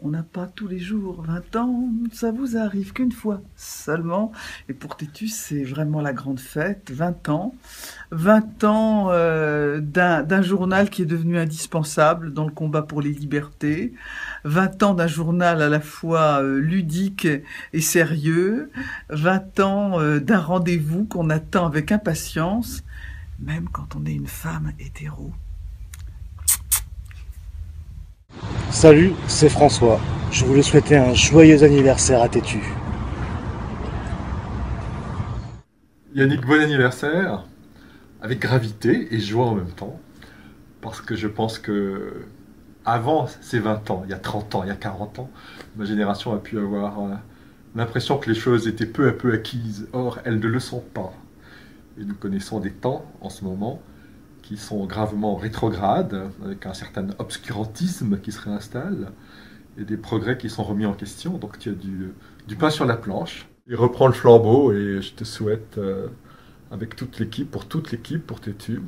On n'a pas tous les jours 20 ans, ça vous arrive qu'une fois seulement. Et pour Tétu, c'est vraiment la grande fête, 20 ans. 20 ans d'un journal qui est devenu indispensable dans le combat pour les libertés. 20 ans d'un journal à la fois ludique et sérieux. 20 ans d'un rendez-vous qu'on attend avec impatience, même quand on est une femme hétéro. Salut, c'est François. Je voulais souhaiter un joyeux anniversaire à Tétu. Yannick, bon anniversaire, avec gravité et joie en même temps, parce que je pense que avant ces 20 ans, il y a 30 ans, il y a 40 ans, ma génération a pu avoir l'impression que les choses étaient peu à peu acquises. Or, elles ne le sont pas. Et nous connaissons des temps, en ce moment, qui sont gravement rétrogrades, avec un certain obscurantisme qui se réinstalle, et des progrès qui sont remis en question. Donc tu as du pain sur la planche. Et reprends le flambeau, et je te souhaite, avec toute l'équipe, pour Tétu,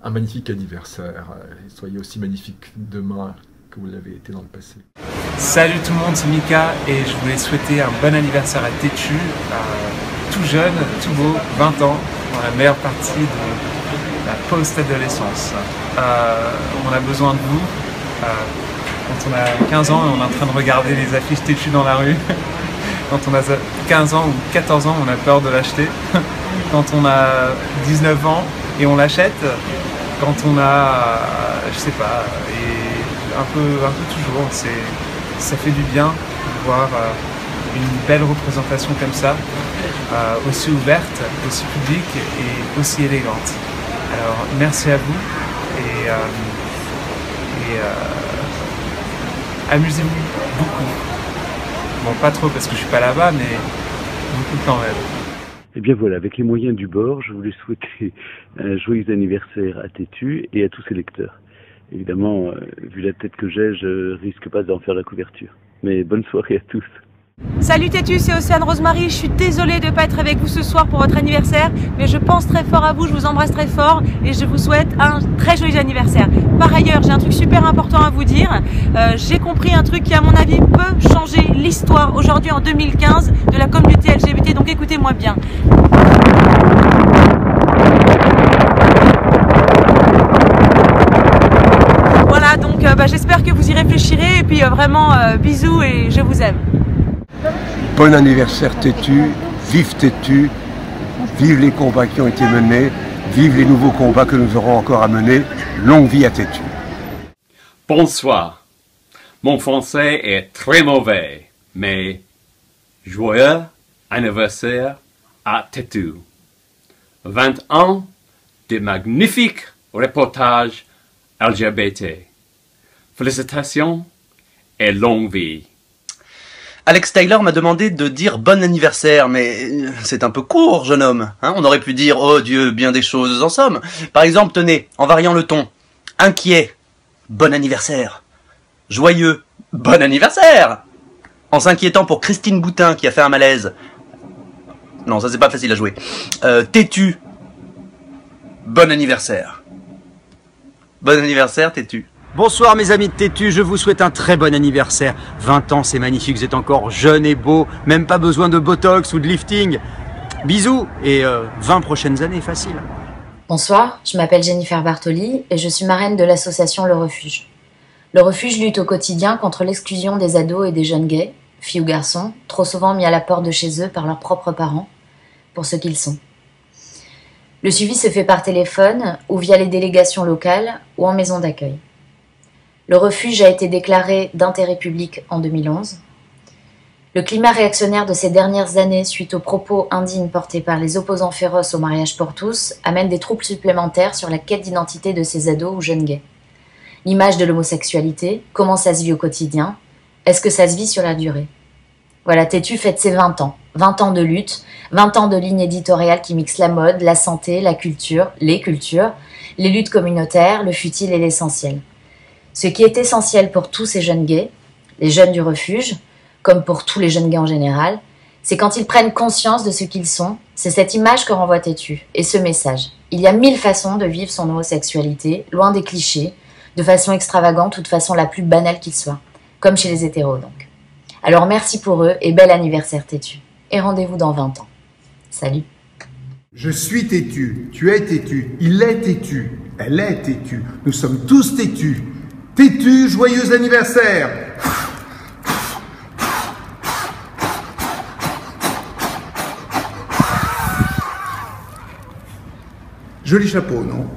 un magnifique anniversaire. Et soyez aussi magnifique demain que vous l'avez été dans le passé. Salut tout le monde, c'est Mika, et je voulais souhaiter un bon anniversaire à Tétu, tout jeune, tout beau, 20 ans, dans la meilleure partie de la post-adolescence. On a besoin de vous. Quand on a 15 ans et on est en train de regarder les affiches Tétu dans la rue. Quand on a 15 ans ou 14 ans, on a peur de l'acheter. Quand on a 19 ans et on l'achète. Quand on a, je sais pas, et un peu toujours. Ça fait du bien de voir une belle représentation comme ça, aussi ouverte, aussi publique et aussi élégante. Alors merci à vous et amusez-vous beaucoup. Bon, pas trop parce que je suis pas là-bas, mais beaucoup quand même. Et bien voilà, avec les moyens du bord, je voulais souhaiter un joyeux anniversaire à Tétu et à tous ses lecteurs. Évidemment, vu la tête que j'ai, je risque pas d'en faire la couverture. Mais bonne soirée à tous. Salut Tétu, c'est Océane Rosemary. Je suis désolée de ne pas être avec vous ce soir pour votre anniversaire, mais je pense très fort à vous, je vous embrasse très fort et je vous souhaite un très joyeux anniversaire. Par ailleurs, j'ai un truc super important à vous dire. J'ai compris un truc qui, à mon avis, peut changer l'histoire aujourd'hui en 2015 de la communauté LGBT, donc écoutez-moi bien. Voilà, donc j'espère que vous y réfléchirez et puis vraiment bisous et je vous aime. Bon anniversaire Tétu, vive Tétu, vive les combats qui ont été menés, vive les nouveaux combats que nous aurons encore à mener, longue vie à Tétu. Bonsoir, mon français est très mauvais, mais joyeux anniversaire à Tétu. 20 ans de magnifiques reportages LGBT. Félicitations et longue vie. Alex Tyler m'a demandé de dire bon anniversaire, mais c'est un peu court, jeune homme. Hein, on aurait pu dire, oh Dieu, bien des choses en somme. Par exemple, tenez, en variant le ton. Inquiet, bon anniversaire. Joyeux, bon anniversaire. En s'inquiétant pour Christine Boutin qui a fait un malaise. Non, ça c'est pas facile à jouer. Tétu, bon anniversaire. Bon anniversaire, Tétu. Bonsoir mes amis de Tétu, je vous souhaite un très bon anniversaire. 20 ans, c'est magnifique, vous êtes encore jeune et beau, même pas besoin de botox ou de lifting. Bisous et 20 prochaines années, facile. Bonsoir, je m'appelle Jennifer Bartoli et je suis marraine de l'association Le Refuge. Le Refuge lutte au quotidien contre l'exclusion des ados et des jeunes gays, filles ou garçons, trop souvent mis à la porte de chez eux par leurs propres parents, pour ce qu'ils sont. Le suivi se fait par téléphone ou via les délégations locales ou en maison d'accueil. Le refuge a été déclaré d'intérêt public en 2011. Le climat réactionnaire de ces dernières années, suite aux propos indignes portés par les opposants féroces au mariage pour tous, amène des troubles supplémentaires sur la quête d'identité de ces ados ou jeunes gays. L'image de l'homosexualité, comment ça se vit au quotidien, est-ce que ça se vit sur la durée? Voilà, Tétu fête ses 20 ans. 20 ans de lutte, 20 ans de lignes éditoriales qui mixent la mode, la santé, la culture, les luttes communautaires, le futile et l'essentiel. Ce qui est essentiel pour tous ces jeunes gays, les jeunes du refuge, comme pour tous les jeunes gays en général, c'est quand ils prennent conscience de ce qu'ils sont, c'est cette image que renvoie Tétu, et ce message. Il y a 1000 façons de vivre son homosexualité, loin des clichés, de façon extravagante ou de façon la plus banale qu'il soit. Comme chez les hétéros donc. Alors merci pour eux et bel anniversaire têtu. Et rendez-vous dans 20 ans. Salut. Je suis têtu, tu es têtu, il est têtu, elle est têtue, nous sommes tous têtus. Têtu, joyeux anniversaire! Joli chapeau, non?